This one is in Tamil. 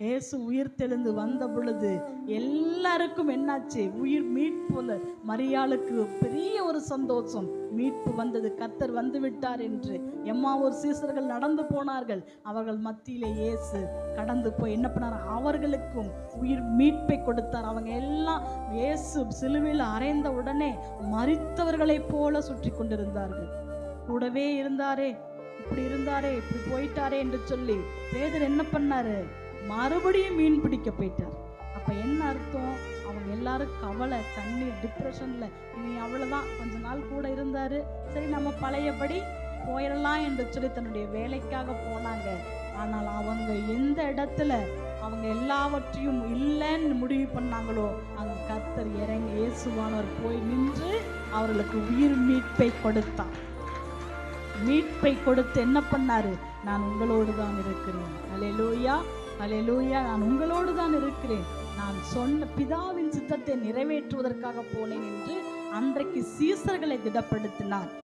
இயேசு உயிர் தெழுந்து வந்த பொழுது எல்லாருக்கும் என்னாச்சு? உயிர் மீட்பு. மரியாளுக்கு பெரிய ஒரு சந்தோஷம், மீட்பு வந்தது, கர்த்தர் வந்து விட்டார் என்று. எம்மாவூர் சீசர்கள் நடந்து போனார்கள். அவர்கள் மத்தியிலே இயேசு கடந்து போய் என்ன பண்ணார்? அவர்களுக்கும் உயிர் மீட்பை கொடுத்தார். அவங்க எல்லாம் இயேசு சிலுவையில் அறைந்த உடனே மரித்தவர்களை போல சுற்றி கொண்டிருந்தார்கள். கூடவே இருந்தாரே, இப்படி இருந்தாரே, இப்படி போயிட்டாரே என்று சொல்லி பேதுரு என்ன பண்ணாரு? மறுபடியும் மீன் பிடிக்க போயிட்டார். அப்ப என்ன அர்த்தம்? அவங்க எல்லாரும் கவலை, கண்ணீர், டிப்ரெஷன்ல, இனி அவ்வளவுதான், கொஞ்ச நாள் கூட இருந்தாரு, சரி நம்ம பழையபடி போயிடலாம் என்று சொல்லி தன்னுடைய வேலைக்காக போனாங்க. ஆனால் அவங்க எந்த இடத்துல அவங்க எல்லாவற்றையும் இல்லைன்னு முடிவு பண்ணாங்களோ அங்க கர்த்தர் இறங்கி இயேசுவானவர் போய் நின்று அவர்களுக்கு உயிர் மீட்பை கொடுத்தார். மீட்பை கொடுத்து என்ன பண்ணாரு? நான் உங்களோடு தான் இருக்கிறேன். அல்லேலூயா, அல்லேலூயா. நான் உங்களோடு தான் இருக்கிறேன். நான் சொன்ன பிதாவின் சித்தத்தை நிறைவேற்றுவதற்காக போனேன் என்று அன்றைக்கு சீசர்களை திடப்படுத்தினார்.